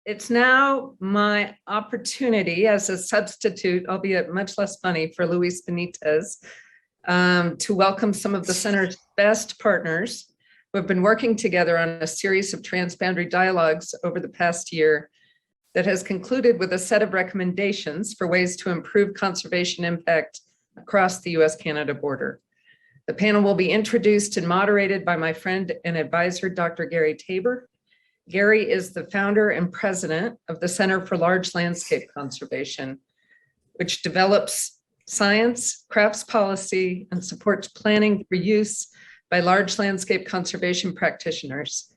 It's now my opportunity as a substitute, albeit much less funny, for Luis Benitez, to welcome some of the center's best partners who have been working together on a series of transboundary dialogues over the past year that has concluded with a set of recommendations for ways to improve conservation impact across the U.S. Canada border. The panel will be introduced and moderated by my friend and advisor, Dr. Gary Tabor. Gary is the founder and president of the Center for Large Landscape Conservation, which develops science, crafts policy, and supports planning for use by large landscape conservation practitioners.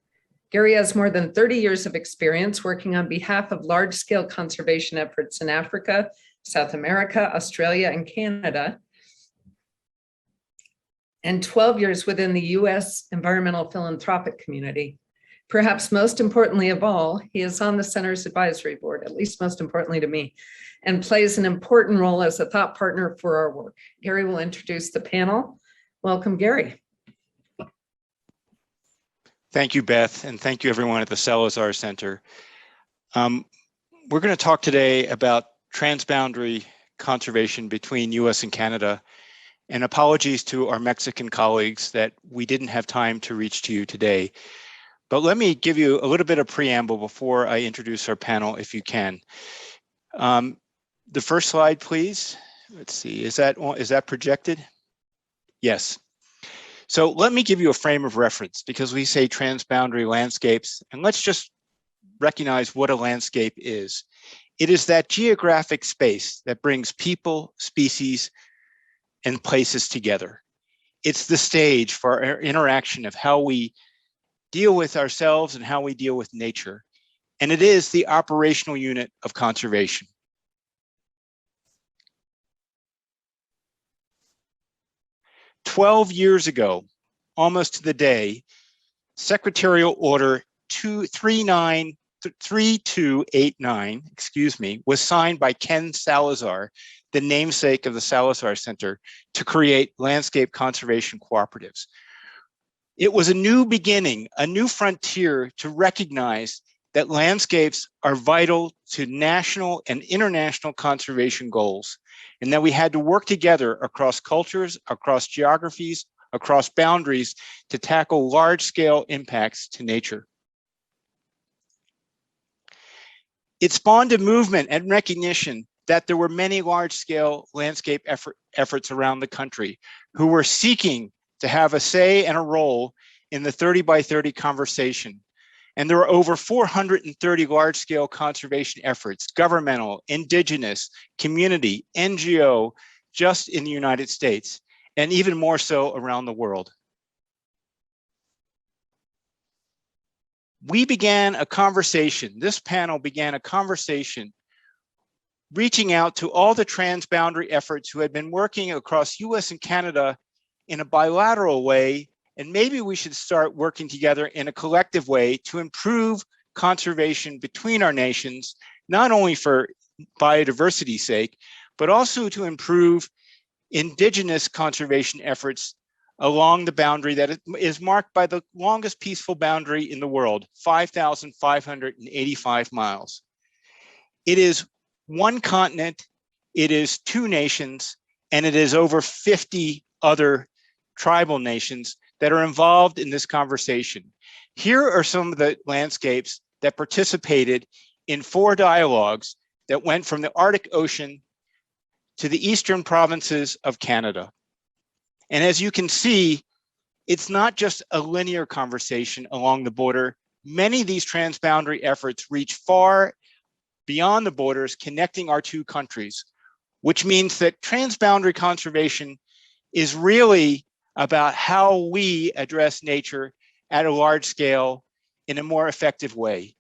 Gary has more than 30 years of experience working on behalf of large-scale conservation efforts in Africa, South America, Australia, and Canada, and 12 years within the U.S. environmental philanthropic community. Perhaps most importantly of all, he is on the Center's advisory board, at least most importantly to me, and plays an important role as a thought partner for our work. Gary will introduce the panel. Welcome, Gary. Thank you, Beth, and thank you everyone at the Salazar Center. We're going to talk today about transboundary conservation between U.S. and Canada, and apologies to our Mexican colleagues that we didn't have time to reach to you today. But let me give you a little bit of preamble before I introduce our panel, if you can. The first slide, please. Let's see, is that projected? Yes. So let me give you a frame of reference, because we say transboundary landscapes, and let's just recognize what a landscape is. It is that geographic space that brings people, species, and places together. It's the stage for our interaction of how we deal with ourselves and how we deal with nature. And it is the operational unit of conservation. "12 years ago, almost to the day, Secretarial Order 3289, was signed by Ken Salazar, the namesake of the Salazar Center, to create landscape conservation cooperatives. It was a new beginning, a new frontier to recognize that landscapes are vital to national and international conservation goals, and that we had to work together across cultures, across geographies, across boundaries to tackle large-scale impacts to nature. It spawned a movement and recognition that there were many large-scale landscape efforts around the country who were seeking to have a say and a role in the 30 by 30 conversation. And there are over 430 large-scale conservation efforts, governmental, indigenous, community, NGO, just in the United States, and even more so around the world. We began a conversation, this panel began a conversation reaching out to all the transboundary efforts who had been working across US and Canada in a bilateral way, and maybe we should start working together in a collective way to improve conservation between our nations, not only for biodiversity's sake, but also to improve indigenous conservation efforts along the boundary that is marked by the longest peaceful boundary in the world, 5,585 miles. It is one continent, it is two nations, and it is over 50 other tribal nations that are involved in this conversation. Here are some of the landscapes that participated in 4 dialogues that went from the Arctic Ocean to the eastern provinces of Canada. And as you can see, it's not just a linear conversation along the border. Many of these transboundary efforts reach far beyond the borders connecting our two countries, which means that transboundary conservation is really about how we address nature at a large scale in a more effective way.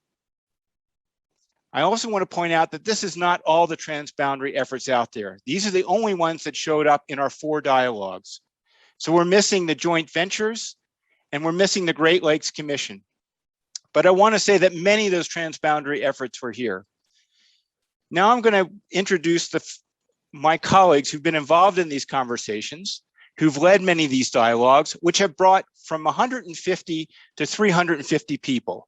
I also want to point out that this is not all the transboundary efforts out there. These are the only ones that showed up in our 4 dialogues. So we're missing the joint ventures and we're missing the Great Lakes Commission. But I want to say that many of those transboundary efforts were here. Now I'm going to introduce my colleagues who've been involved in these conversations, who've led many of these dialogues, which have brought from 150 to 350 people.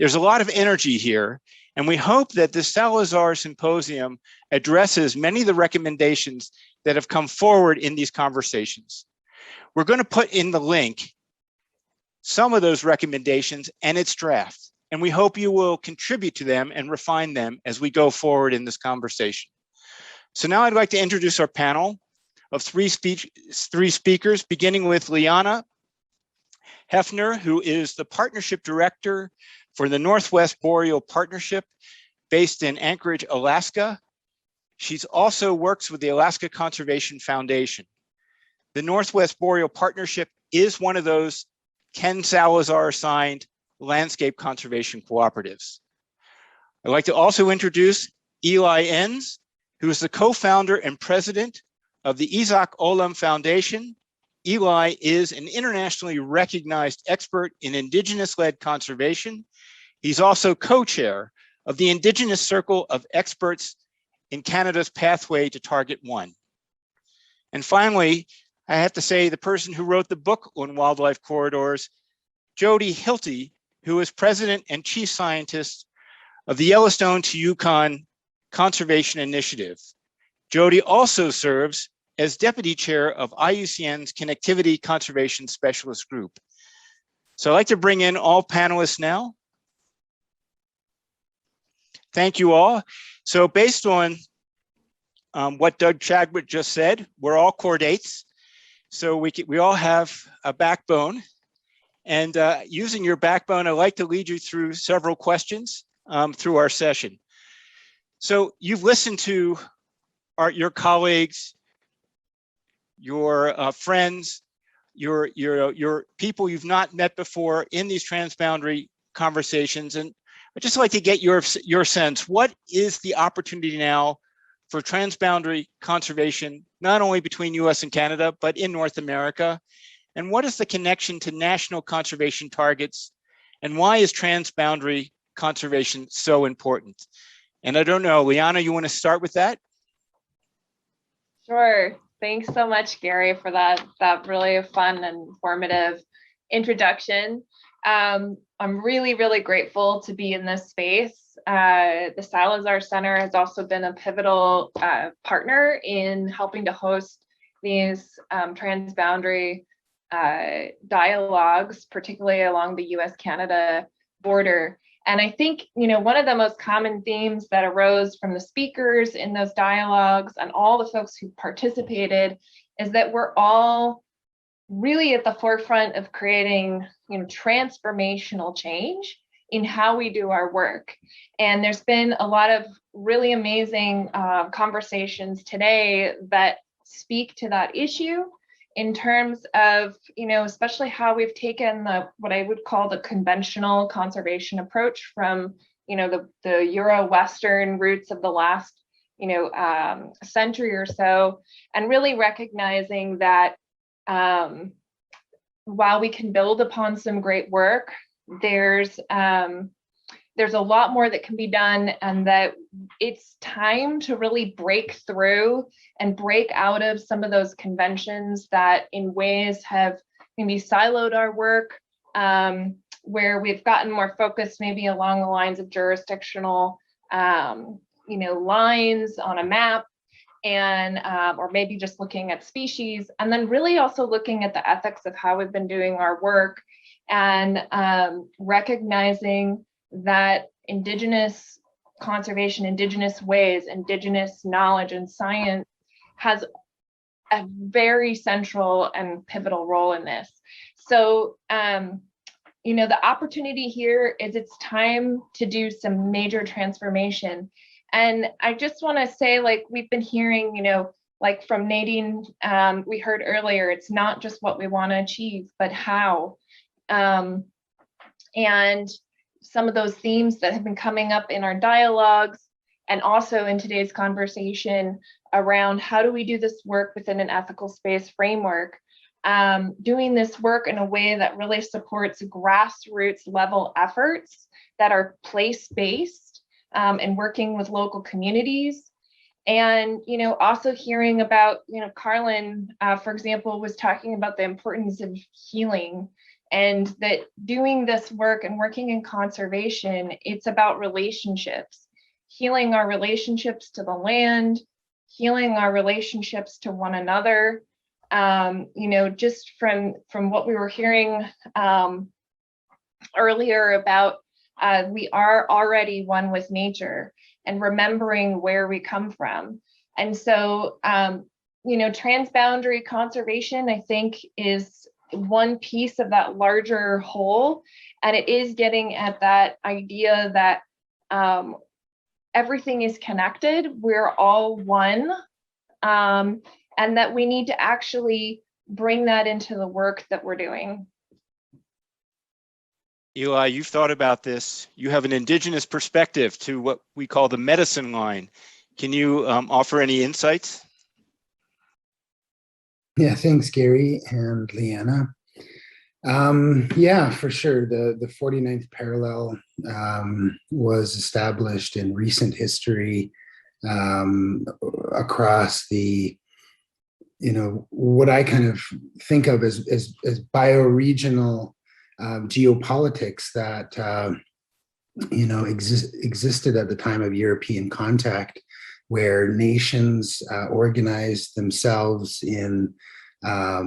There's a lot of energy here, and we hope that the Salazar Symposium addresses many of the recommendations that have come forward in these conversations. We're going to put in the link some of those recommendations and its draft, and we hope you will contribute to them and refine them as we go forward in this conversation. So now I'd like to introduce our panel of three speakers, beginning with Leanna Heffner, who is the Partnership Director for the Northwest Boreal Partnership based in Anchorage, Alaska. She's also works with the Alaska Conservation Foundation. The Northwest Boreal Partnership is one of those Ken Salazar assigned landscape conservation cooperatives. I'd like to also introduce Eli Enns, who is the co-founder and president of the Isaac Olam Foundation. Eli is an internationally recognized expert in Indigenous-led conservation. He's also co-chair of the Indigenous Circle of Experts in Canada's Pathway to Target 1. And finally, I have to say the person who wrote the book on wildlife corridors, Jody Hilty, who is president and chief scientist of the Yellowstone to Yukon Conservation Initiative. Jody also serves as deputy chair of IUCN's Connectivity Conservation Specialist Group. So I'd like to bring in all panelists now. Thank you all. So based on what Doug Chadwick just said, we're all chordates. So we all have a backbone. And using your backbone, I'd like to lead you through several questions through our session. So you've listened to your colleagues, your friends, your people you've not met before in these transboundary conversations. And I'd just like to get your sense. What is the opportunity now for transboundary conservation, not only between US and Canada, but in North America? And what is the connection to national conservation targets? And why is transboundary conservation so important? And I don't know, Leanna, you want to start with that? Sure. Thanks so much, Gary, for that really fun and informative introduction. I'm really, really grateful to be in this space. The Salazar Center has also been a pivotal partner in helping to host these transboundary dialogues, particularly along the U.S. Canada border. And I think, one of the most common themes that arose from the speakers in those dialogues and all the folks who participated is that we're all really at the forefront of creating, transformational change in how we do our work. And there's been a lot of really amazing conversations today that speak to that issue in terms of, especially how we've taken what I would call the conventional conservation approach from, the Euro-Western roots of the last, century or so, and really recognizing that while we can build upon some great work, there's a lot more that can be done, and that it's time to really break through and break out of some of those conventions that in ways have maybe siloed our work, where we've gotten more focused maybe along the lines of jurisdictional, lines on a map, and or maybe just looking at species, and then really also looking at the ethics of how we've been doing our work, and recognizing that Indigenous conservation, Indigenous ways, Indigenous knowledge and science has a very central and pivotal role in this. So, the opportunity here is it's time to do some major transformation. And I just want to say, we've been hearing, from Nadine, we heard earlier, it's not just what we want to achieve, but how. And some of those themes that have been coming up in our dialogues and also in today's conversation around how do we do this work within an ethical space framework, doing this work in a way that really supports grassroots level efforts that are place-based and working with local communities. And, also hearing about, Carlin, for example, was talking about the importance of healing And that doing this work and working in conservation, it's about relationships, healing our relationships to the land, healing our relationships to one another. Just from what we were hearing earlier about we are already one with nature, and remembering where we come from. And so, transboundary conservation, I think, is one piece of that larger whole. And it is getting at that idea that everything is connected, we're all one, and that we need to actually bring that into the work that we're doing. Eli, you've thought about this. You have an indigenous perspective to what we call the medicine line. Can you offer any insights? Yeah, thanks, Gary and Leanna. Yeah, for sure. The 49th parallel was established in recent history across the, what I kind of think of as bioregional geopolitics that existed at the time of European contact, where nations organized themselves in a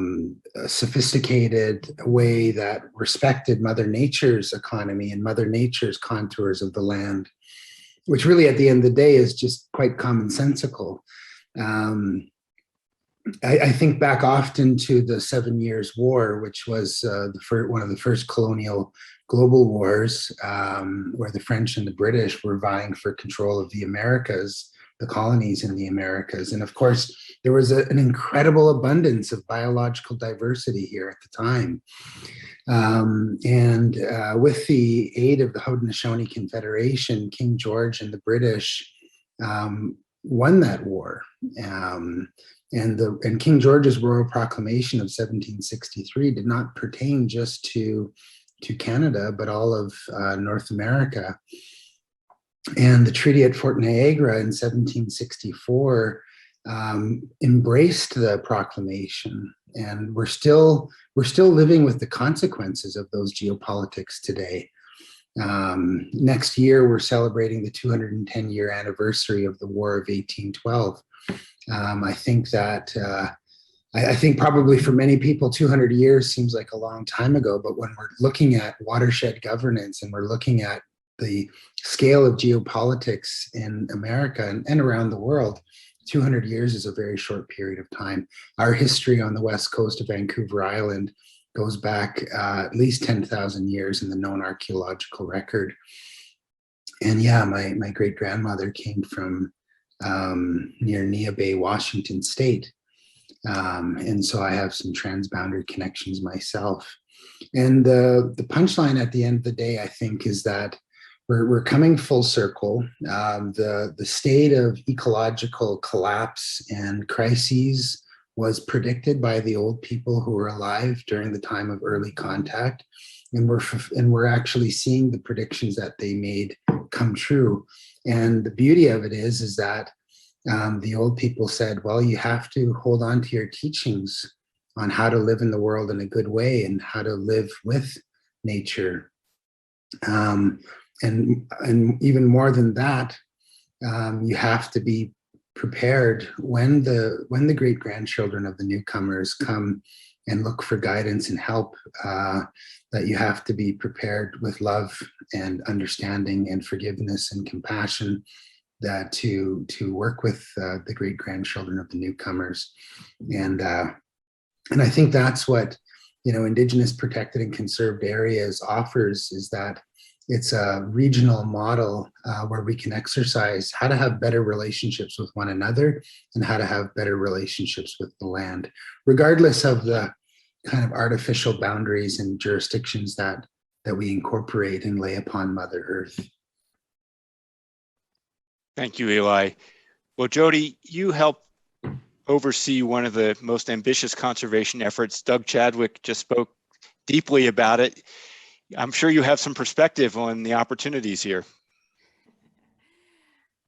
sophisticated way that respected Mother Nature's economy and Mother Nature's contours of the land, which really at the end of the day is just quite commonsensical. I think back often to the 7 Years' War, which was one of the first colonial global wars, where the French and the British were vying for control of the Americas, the colonies in the Americas. And of course, there was an incredible abundance of biological diversity here at the time. With the aid of the Haudenosaunee Confederation, King George and the British won that war. And King George's Royal Proclamation of 1763 did not pertain just to Canada, but all of North America. And the Treaty at Fort Niagara in 1764 embraced the proclamation, and we're still living with the consequences of those geopolitics today. Next year, we're celebrating the 210-year anniversary of the War of 1812. I think that I think probably for many people, 200 years seems like a long time ago, but when we're looking at watershed governance and we're looking at the scale of geopolitics in America and around the world, 200 years is a very short period of time. Our history on the west coast of Vancouver Island goes back at least 10,000 years in the known archaeological record. And yeah, my great-grandmother came from near Nia Bay, Washington State. And so I have some transboundary connections myself. And the punchline at the end of the day, I think, is that we're coming full circle. The state of ecological collapse and crises was predicted by the old people who were alive during the time of early contact. And we're actually seeing the predictions that they made come true. And the beauty of it is that the old people said, well, you have to hold on to your teachings on how to live in the world in a good way and how to live with nature. And even more than that, you have to be prepared when the great-grandchildren of the newcomers come and look for guidance and help, that you have to be prepared with love and understanding and forgiveness and compassion, that to work with the great-grandchildren of the newcomers. And I think that's what Indigenous protected and conserved areas offers, is that it's a regional model where we can exercise how to have better relationships with one another and how to have better relationships with the land, regardless of the kind of artificial boundaries and jurisdictions that we incorporate and lay upon Mother Earth. Thank you, Eli. Well, Jody, you help oversee one of the most ambitious conservation efforts. Doug Chadwick just spoke deeply about it. I'm sure you have some perspective on the opportunities here.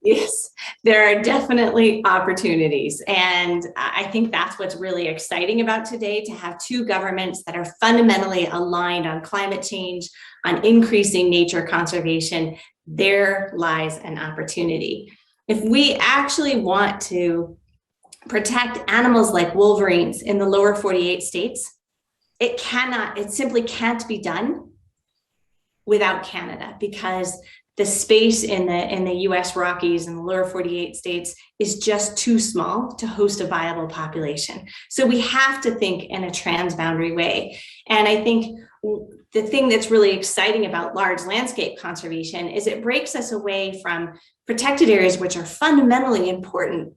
Yes, there are definitely opportunities. And I think that's what's really exciting about today, to have two governments that are fundamentally aligned on climate change, on increasing nature conservation. There lies an opportunity. If we actually want to protect animals like wolverines in the lower 48 states, it simply can't be done without Canada, because the space in the U.S. Rockies and the lower 48 states is just too small to host a viable population. So we have to think in a transboundary way. And I think the thing that's really exciting about large landscape conservation is it breaks us away from protected areas, which are fundamentally important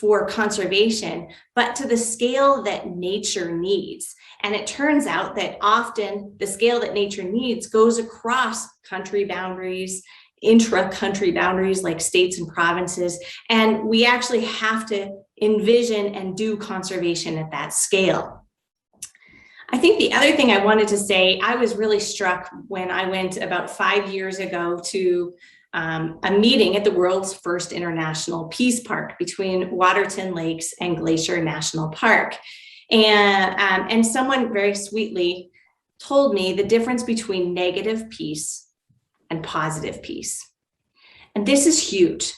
for conservation, but to the scale that nature needs. And it turns out that often the scale that nature needs goes across country boundaries, intra-country boundaries like states and provinces. And we actually have to envision and do conservation at that scale. I think the other thing I wanted to say, I was really struck when I went about 5 years ago to a meeting at the world's first international peace park between Waterton Lakes and Glacier National Park. And someone very sweetly told me the difference between negative peace and positive peace. And this is huge.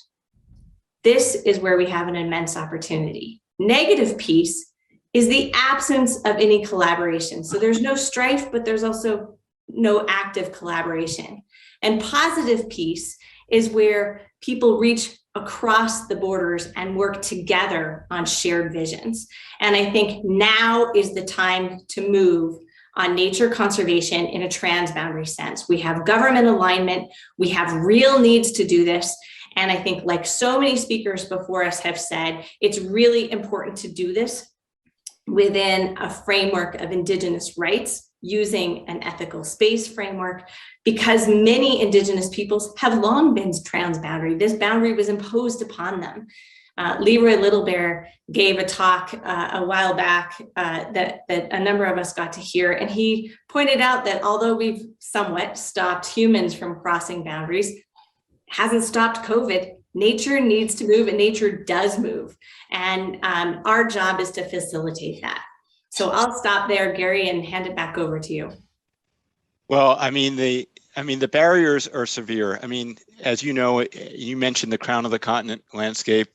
This is where we have an immense opportunity. Negative peace is the absence of any collaboration. So there's no strife, but there's also no active collaboration. And positive peace is where people reach across the borders and work together on shared visions. And I think now is the time to move on nature conservation in a transboundary sense. We have government alignment, we have real needs to do this. And I think, like so many speakers before us have said, it's really important to do this within a framework of Indigenous rights, using an ethical space framework, because many Indigenous peoples have long been transboundary. This boundary was imposed upon them. Leroy Littlebear gave a talk a while back that a number of us got to hear, and he pointed out that although we've somewhat stopped humans from crossing boundaries, hasn't stopped COVID. Nature needs to move, and nature does move. And our job is to facilitate that. So I'll stop there, Gary, and hand it back over to you. Well, the barriers are severe. I mean, as you know, you mentioned the crown of the continent landscape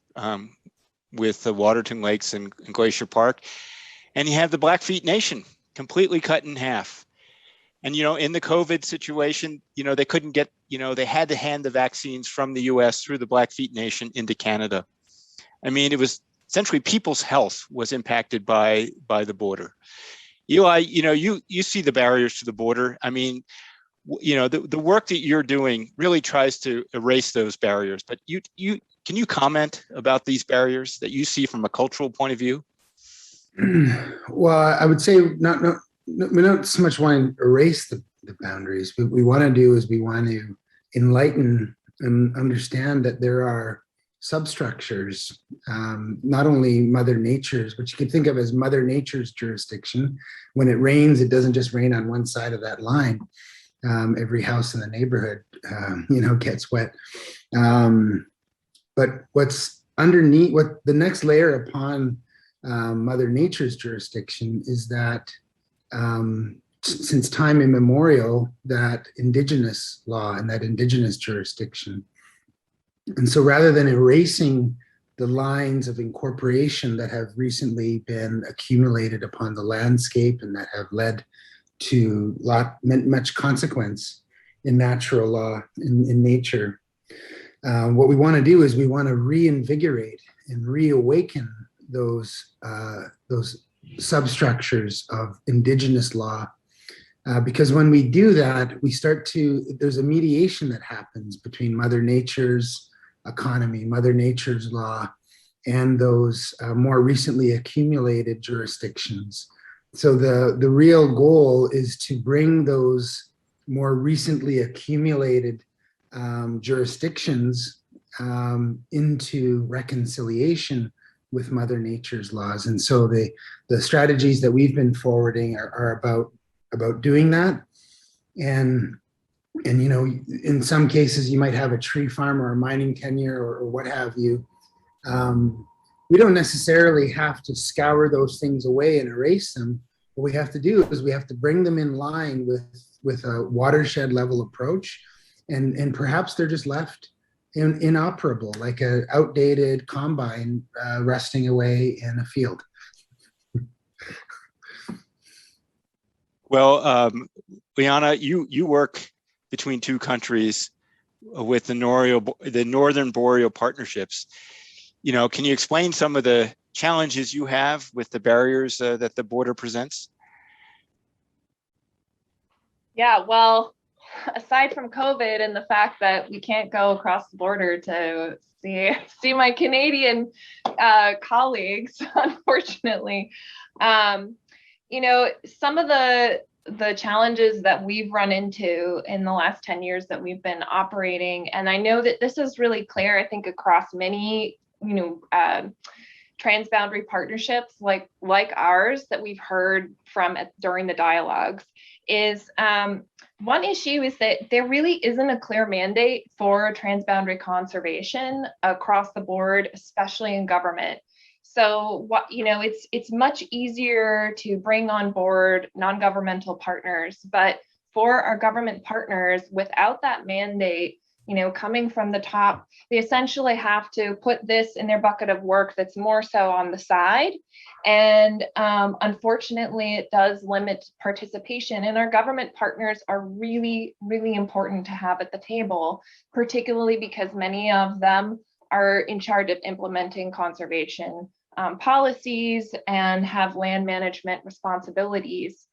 with the Waterton Lakes and Glacier Park, and you have the Blackfeet Nation completely cut in half. And, in the COVID situation, they couldn't get, they had to hand the vaccines from the US through the Blackfeet Nation into Canada. I mean, it was essentially people's health was impacted by the border. Eli, you see the barriers to the border. I mean, the work that you're doing really tries to erase those barriers, but can you comment about these barriers that you see from a cultural point of view? Well, I would say we don't so much want to erase the boundaries. What we want to do is we want to enlighten and understand that there are substructures, not only Mother Nature's, but you can think of as Mother Nature's jurisdiction. When it rains, it doesn't just rain on one side of that line. Every house in the neighborhood, gets wet. But what's underneath, what the next layer upon Mother Nature's jurisdiction is that since time immemorial, that Indigenous law and that Indigenous jurisdiction. And so rather than erasing the lines of incorporation that have recently been accumulated upon the landscape and that have led to much consequence in natural law, in nature, what we want to do is we want to reinvigorate and reawaken those substructures of Indigenous law. Because when we do that, there's a mediation that happens between Mother Nature's economy, Mother Nature's law, and those more recently accumulated jurisdictions. So the real goal is to bring those more recently accumulated jurisdictions into reconciliation with Mother Nature's laws. And so the strategies that we've been forwarding are about doing that. And And, in some cases, you might have a tree farm or a mining tenure or what have you. We don't necessarily have to scour those things away and erase them. What we have to do is we have to bring them in line with a watershed level approach. And perhaps they're just left inoperable, like an outdated combine resting away in a field. Well, Leanna, you work between two countries with the Northern Boreal Partnerships. Can you explain some of the challenges you have with the barriers that the border presents? Yeah, well, aside from COVID and the fact that we can't go across the border to see my Canadian colleagues, unfortunately, some of the challenges that we've run into in the last 10 years that we've been operating, and I know that this is really clear, I think, across many, transboundary partnerships like ours that we've heard from during the dialogues, is one issue is that there really isn't a clear mandate for transboundary conservation across the board, especially in government. So it's much easier to bring on board non-governmental partners, but for our government partners, without that mandate, coming from the top, they essentially have to put this in their bucket of work that's more so on the side. And unfortunately, it does limit participation. And our government partners are really, really important to have at the table, particularly because many of them are in charge of implementing conservation policies and have land management responsibilities.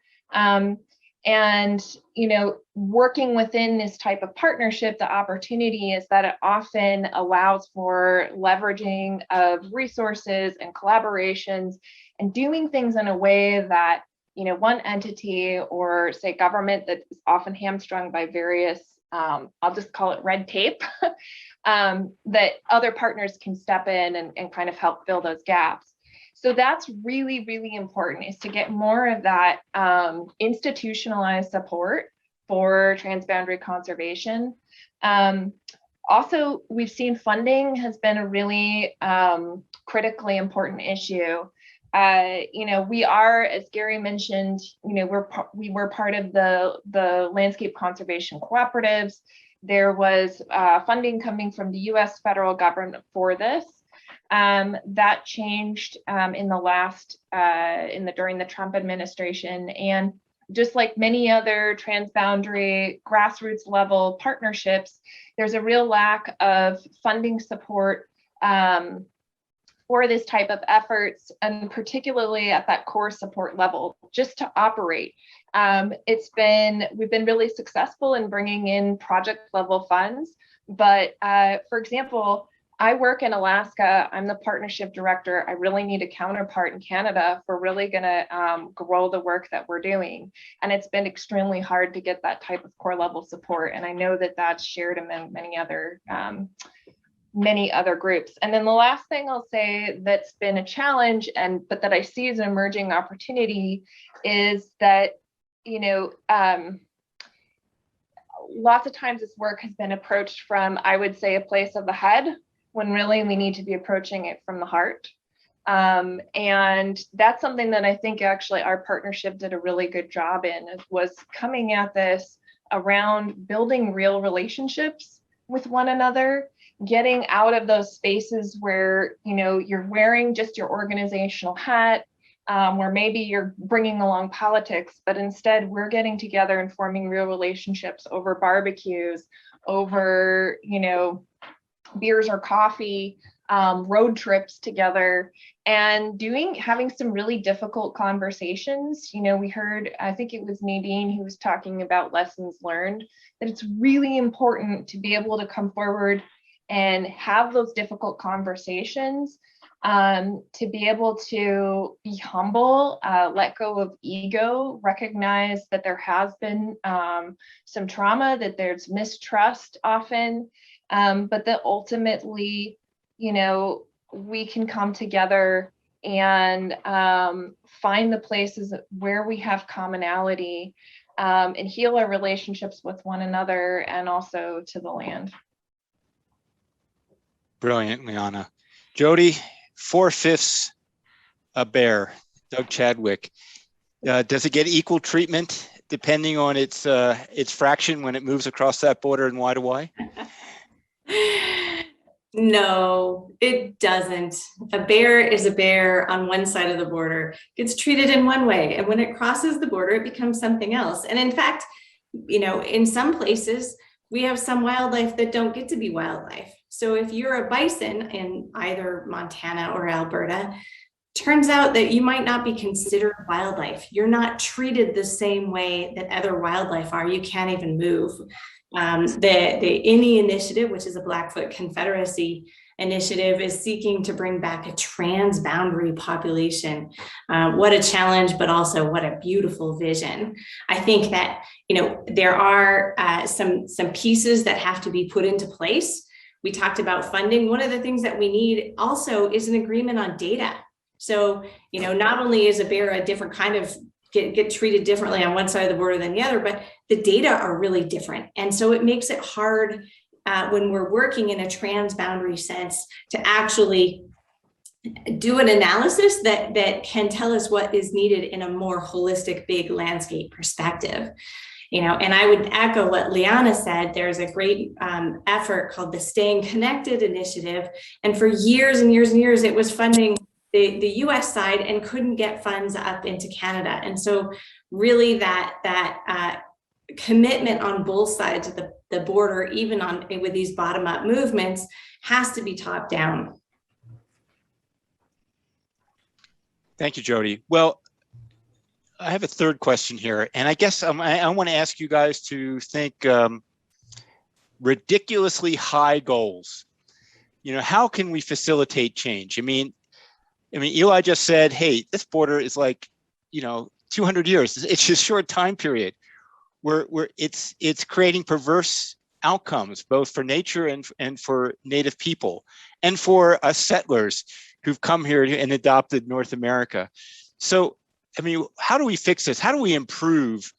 Working within this type of partnership, the opportunity is that it often allows for leveraging of resources and collaborations and doing things in a way that, one entity or say government that is often hamstrung by various, I'll just call it red tape, that other partners can step in and kind of help fill those gaps. So that's really, really important, is to get more of that institutionalized support for transboundary conservation. Also, we've seen funding has been a really critically important issue. We are, as Gary mentioned, we were part of the landscape conservation cooperatives. There was funding coming from the U.S. federal government for this. That changed in the last during the Trump administration, and just like many other transboundary grassroots level partnerships, there's a real lack of funding support for this type of efforts, and particularly at that core support level, just to operate. We've been really successful in bringing in project level funds, but for example, I work in Alaska. I'm the partnership director. I really need a counterpart in Canada if we're really going to grow the work that we're doing. And it's been extremely hard to get that type of core level support. And I know that that's shared among many other groups. And then the last thing I'll say that's been a challenge, but that I see as an emerging opportunity, is that, lots of times this work has been approached from, I would say, a place of the head, when really we need to be approaching it from the heart. And that's something that I think actually our partnership did a really good job in, was coming at this around building real relationships with one another, getting out of those spaces where, you're wearing just your organizational hat, where maybe you're bringing along politics, but instead we're getting together and forming real relationships over barbecues, over, beers or coffee, road trips together, and having some really difficult conversations. We heard, I think it was Nadine who was talking about lessons learned, that it's really important to be able to come forward and have those difficult conversations, to be able to be humble, let go of ego, recognize that there has been some trauma, that there's mistrust often, but that ultimately, we can come together and find the places where we have commonality, and heal our relationships with one another and also to the land. Brilliant, Leanna. Jody, 4/5 a bear, Doug Chadwick. Does it get equal treatment depending on its fraction when it moves across that border in Y to Y? No, it doesn't. A bear is a bear on one side of the border, gets treated in one way. And when it crosses the border, it becomes something else. And in fact, you know, in some places, we have some wildlife that don't get to be wildlife. So if you're a bison in either Montana or Alberta, turns out that you might not be considered wildlife. You're not treated the same way that other wildlife are. You can't even move. The INI initiative, which is a Blackfoot Confederacy initiative, is seeking to bring back a transboundary population. What a challenge, but also what a beautiful vision. I think that, you know, there are some pieces that have to be put into place. We talked about funding. One of the things that we need also is an agreement on data. So, you know, not only is a bear a different kind of get treated differently on one side of the border than the other, but the data are really different. And so it makes it hard when we're working in a transboundary sense to actually do an analysis that can tell us what is needed in a more holistic, big landscape perspective. You know, and I would echo what Leanna said. There's a great effort called the Staying Connected Initiative. And for years and years and years, it was funding the U.S. side and couldn't get funds up into Canada. And so really that commitment on both sides of the border, even with these bottom-up movements, has to be top down. Thank you, Jody. Well, I have a third question here, and I guess I want to ask you guys to think ridiculously high goals. You know, how can we facilitate change? I mean, Eli just said, hey, this border is like, you know, 200 years. It's a short time period where it's creating perverse outcomes, both for nature and for Native people and for us settlers who've come here and adopted North America. So, I mean, how do we fix this? How do we improve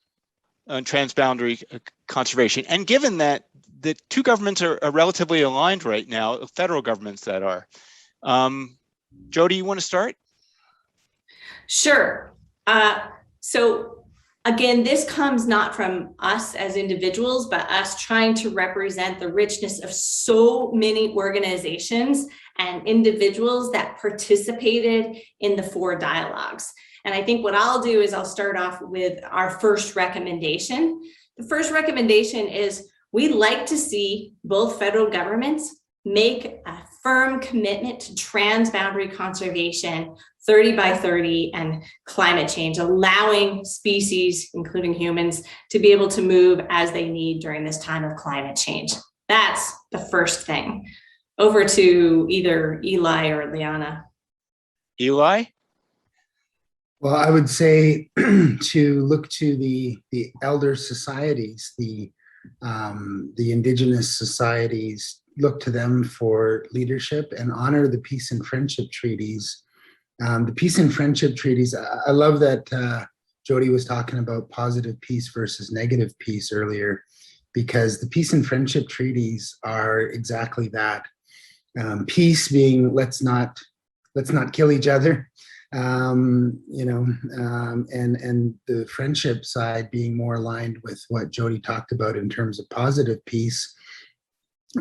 transboundary conservation? And given that the two governments are relatively aligned right now, federal governments that are, Jody, you want to start? Sure. So again, this comes not from us as individuals, but us trying to represent the richness of so many organizations and individuals that participated in the 4 dialogues. And I think what I'll do is I'll start off with our first recommendation. The first recommendation is we'd like to see both federal governments make a firm commitment to transboundary conservation, 30 by 30, and climate change, allowing species, including humans, to be able to move as they need during this time of climate change. That's the first thing. Over to either Eli or Leanna. Eli? Well, I would say to look to the elder societies, the indigenous societies, look to them for leadership and honor the peace and friendship treaties. The peace and friendship treaties, I love that Jody was talking about positive peace versus negative peace earlier, because the peace and friendship treaties are exactly that. Peace being let's not kill each other, you know, and the friendship side being more aligned with what Jody talked about in terms of positive peace,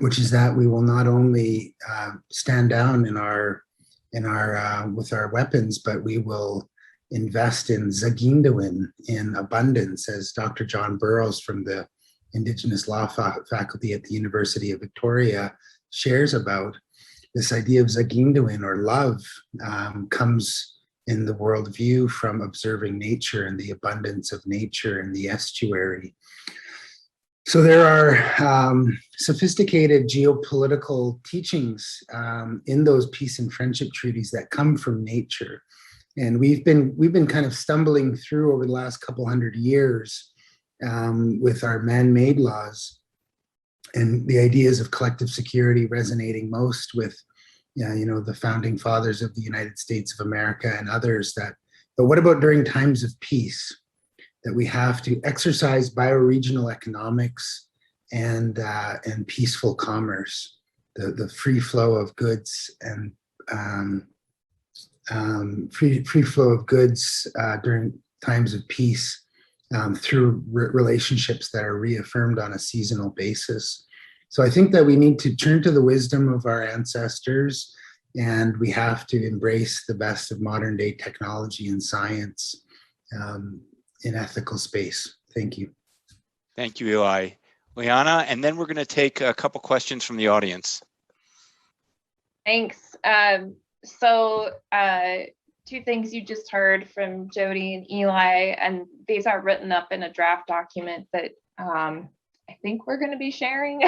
which is that we will not only stand down with our weapons, but we will invest in Zagindawin, in abundance, as Dr. John Burrows from the Indigenous Law faculty at the University of Victoria shares about. This idea of Zagindawin, or love, comes in the worldview from observing nature and the abundance of nature and the estuary. So there are sophisticated geopolitical teachings in those peace and friendship treaties that come from nature. And we've been kind of stumbling through over the last couple hundred years with our man-made laws, and the ideas of collective security resonating most with you know, the founding fathers of the United States of America and others. But what about during times of peace? that we have to exercise bioregional economics and peaceful commerce, the free flow of goods and free flow of goods during times of peace through relationships that are reaffirmed on a seasonal basis. So I think that we need to turn to the wisdom of our ancestors, and we have to embrace the best of modern day technology and science in ethical space. Thank you. Thank you, Eli. Leanna, and then we're going to take a couple questions from the audience. Thanks. Two things you just heard from Jody and Eli, and these are written up in a draft document that I think we're going to be sharing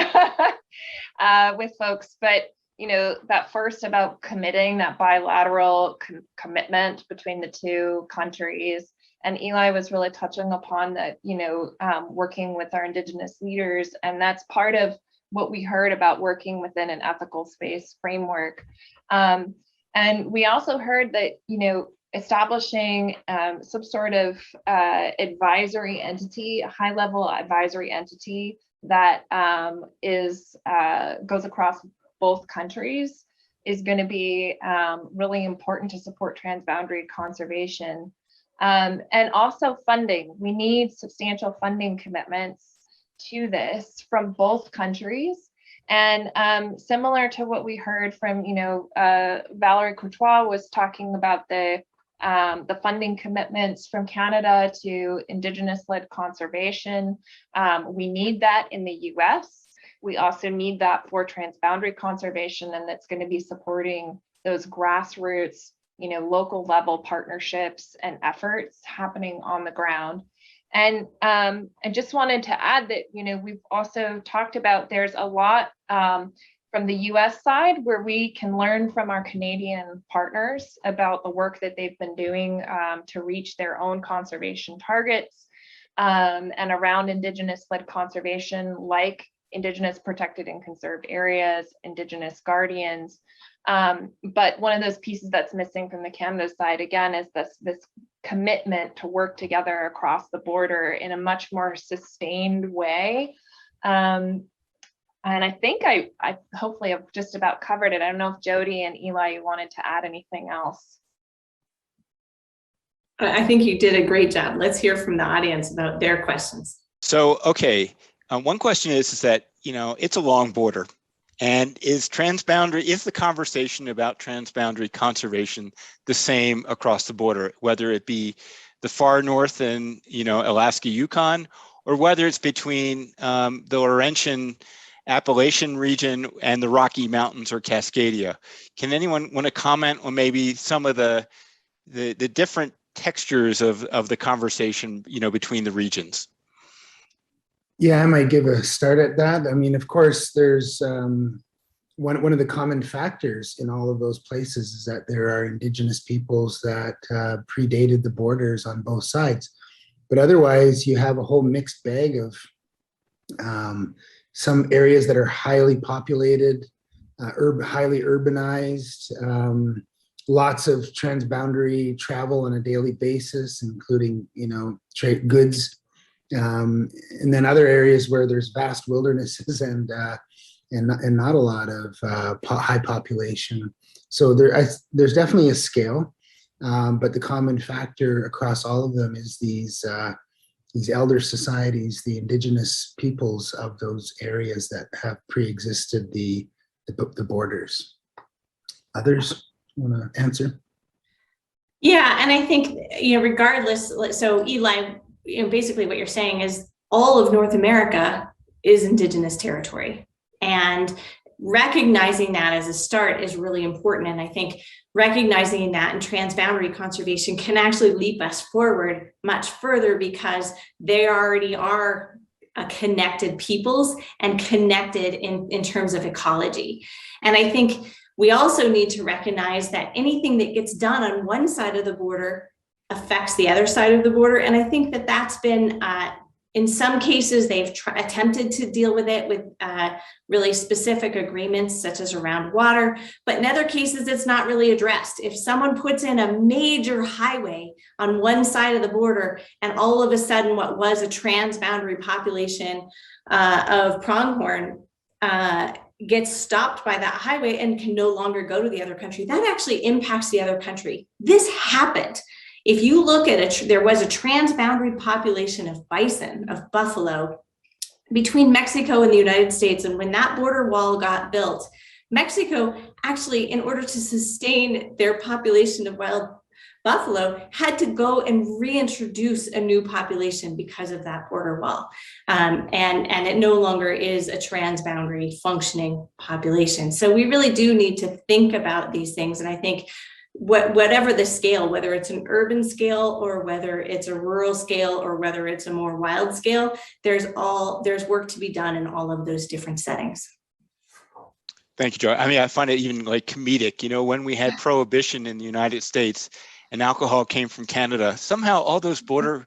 with folks. But that first about committing, that bilateral commitment between the two countries. And Eli was really touching upon that, working with our Indigenous leaders. And that's part of what we heard about working within an ethical space framework. And we also heard that, establishing some sort of advisory entity, a high-level advisory entity that goes across both countries is going to be really important to support transboundary conservation. And also funding. We need substantial funding commitments to this from both countries. And similar to what we heard from, Valerie Courtois was talking about the funding commitments from Canada to Indigenous-led conservation. We need that in the U.S. We also need that for transboundary conservation, and that's going to be supporting those grassroots, local level partnerships and efforts happening on the ground. And I just wanted to add that, we've also talked about there's a lot from the US side where we can learn from our Canadian partners about the work that they've been doing to reach their own conservation targets and around Indigenous-led conservation, like Indigenous protected and conserved areas, Indigenous guardians. But one of those pieces that's missing from the Canada side, again, is this commitment to work together across the border in a much more sustained way. And I think I hopefully have just about covered it. I don't know if Jody and Eli wanted to add anything else. I think you did a great job. Let's hear from the audience about their questions. So, okay, one question is that, it's a long border. And is the conversation about transboundary conservation the same across the border, whether it be the far north and, Alaska, Yukon, or whether it's between the Laurentian Appalachian region and the Rocky Mountains or Cascadia? Can anyone want to comment on maybe some of the different textures of the conversation, between the regions? Yeah, I might give a start at that. I mean, of course, there's one of the common factors in all of those places is that there are Indigenous peoples that predated the borders on both sides. But otherwise, you have a whole mixed bag of some areas that are highly populated, highly urbanized, lots of transboundary travel on a daily basis, including, trade goods. And then other areas where there's vast wildernesses and not a lot of high population. So there's definitely a scale, but the common factor across all of them is these elder societies, the Indigenous peoples of those areas that have pre-existed the borders. Others want to answer? Yeah, and I think, regardless, so Eli, basically what you're saying is all of North America is Indigenous territory. And recognizing that as a start is really important. And I think recognizing that in transboundary conservation can actually leap us forward much further because they already are connected peoples and connected in terms of ecology. And I think we also need to recognize that anything that gets done on one side of the border affects the other side of the border. And I think that that's been In some cases, they've attempted to deal with it with really specific agreements, such as around water, but in other cases, it's not really addressed. If someone puts in a major highway on one side of the border, and all of a sudden what was a transboundary population of pronghorn gets stopped by that highway and can no longer go to the other country, that actually impacts the other country. This happened. If you look at it, there was a transboundary population of bison, of buffalo, between Mexico and the United States. And when that border wall got built, Mexico actually, in order to sustain their population of wild buffalo, had to go and reintroduce a new population because of that border wall. And it no longer is a transboundary functioning population. So we really do need to think about these things. And I think whatever the scale, whether it's an urban scale or whether it's a rural scale or whether it's a more wild scale, there's work to be done in all of those different settings. Thank you, Joy. I mean, I find it even like comedic, you know, when we had prohibition in the United States and alcohol came from Canada, somehow all those border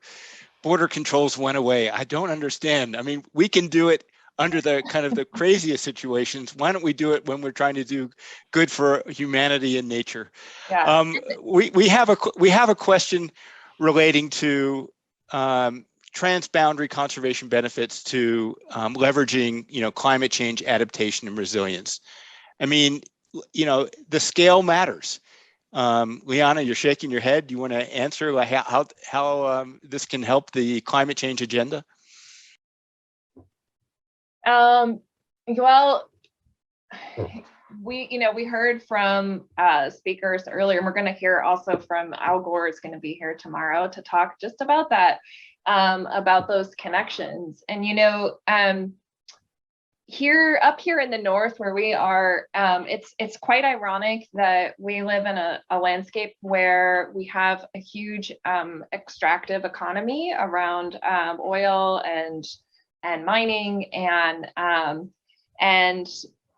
controls went away. I don't understand. I mean, we can do it under the kind of the craziest situations. Why don't we do it when we're trying to do good for humanity and nature? Yeah. We have a question relating to transboundary conservation benefits to leveraging, you know, climate change adaptation and resilience. I mean, you know, the scale matters. Leanna, you're shaking your head. Do you want to answer like how this can help the climate change agenda? Well, we heard from speakers earlier, and we're going to hear also from Al Gore is going to be here tomorrow to talk just about that, about those connections. And, you know, up here in the north where we are, it's quite ironic that we live in a landscape where we have a huge extractive economy around oil and mining, and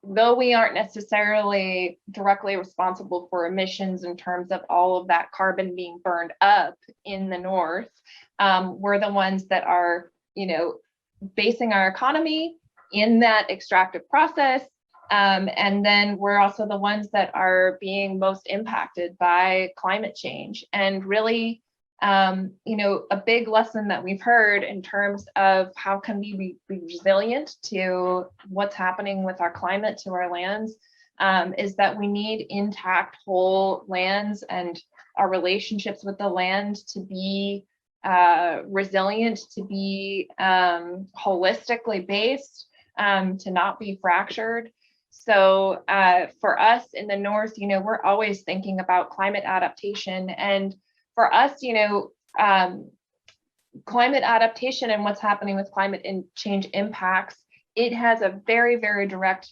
though we aren't necessarily directly responsible for emissions in terms of all of that carbon being burned up in the north, we're the ones that are, you know, basing our economy in that extractive process. And then we're also the ones that are being most impacted by climate change. And really, you know, a big lesson that we've heard in terms of how can we be resilient to what's happening with our climate, to our lands, is that we need intact whole lands and our relationships with the land to be resilient, to be holistically based, to not be fractured. So for us in the north, you know, we're always thinking about climate adaptation. And for us, you know, climate adaptation and what's happening with climate change impacts, it has a very, very direct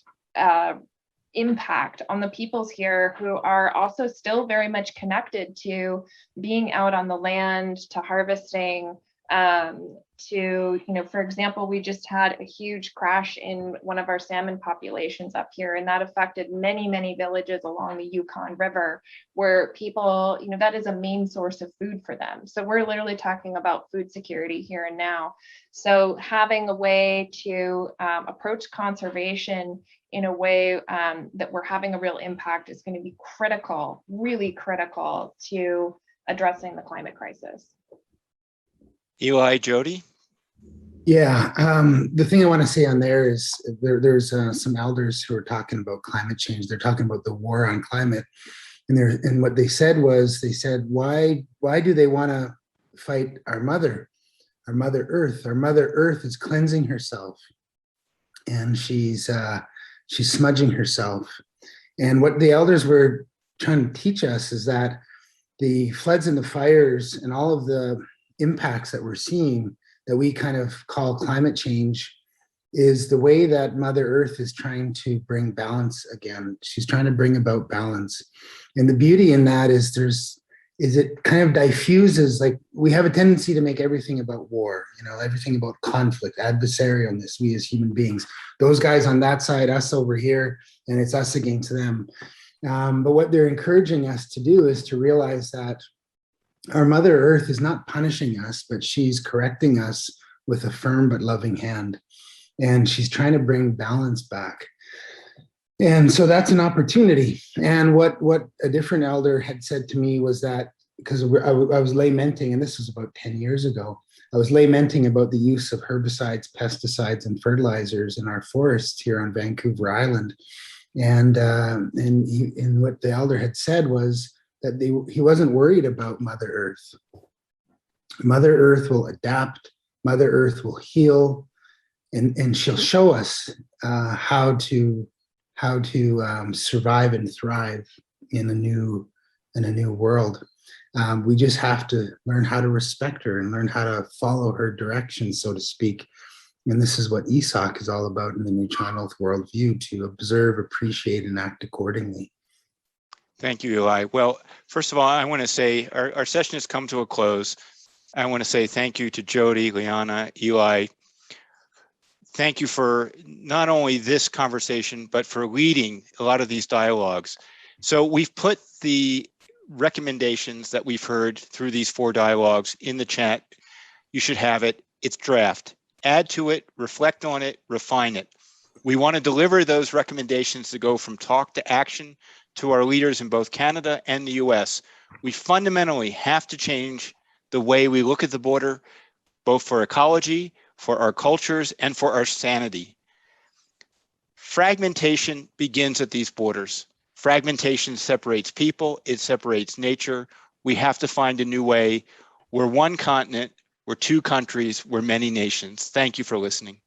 impact on the peoples here who are also still very much connected to being out on the land, to harvesting, to, you know, for example, we just had a huge crash in one of our salmon populations up here, and that affected many, many villages along the Yukon River where people, you know, that is a main source of food for them. So we're literally talking about food security here and now. So having a way to approach conservation in a way that we're having a real impact is going to be critical, really critical to addressing the climate crisis. Eli, Jody? Yeah, the thing I want to say on there is there's some elders who are talking about climate change. They're talking about the war on climate, and what they said was, they said, why do they want to fight our Mother Earth? Our Mother Earth is cleansing herself, and she's smudging herself. And what the elders were trying to teach us is that the floods and the fires and all of the impacts that we're seeing that we kind of call climate change is the way that Mother Earth is trying to bring balance again. She's trying to bring about balance. And the beauty in that is it kind of diffuses, like we have a tendency to make everything about war, you know, everything about conflict, adversarialness, we as human beings, those guys on that side, us over here, and it's us against them. But what they're encouraging us to do is to realize that our Mother Earth is not punishing us, but she's correcting us with a firm but loving hand. And she's trying to bring balance back. And so that's an opportunity. And what a different elder had said to me was that, because I was lamenting, and this was about 10 years ago, I was lamenting about the use of herbicides, pesticides, and fertilizers in our forests here on Vancouver Island. And what the elder had said was that he wasn't worried about Mother Earth. Mother Earth will adapt, Mother Earth will heal, and she'll show us how to survive and thrive in a new world. We just have to learn how to respect her and learn how to follow her direction, so to speak. And this is what ESOC is all about in the New Child worldview: to observe, appreciate, and act accordingly. Thank you, Eli. Well, first of all, I want to say our session has come to a close. I want to say thank you to Jody, Leanna, Eli. Thank you for not only this conversation, but for leading a lot of these dialogues. So we've put the recommendations that we've heard through these 4 dialogues in the chat. You should have it. It's draft. Add to it, reflect on it, refine it. We want to deliver those recommendations to go from talk to action to our leaders in both Canada and the US. We fundamentally have to change the way we look at the border, both for ecology, for our cultures, and for our sanity. Fragmentation begins at these borders. Fragmentation separates people, it separates nature. We have to find a new way. We're one continent, we're 2 countries, we're many nations. Thank you for listening.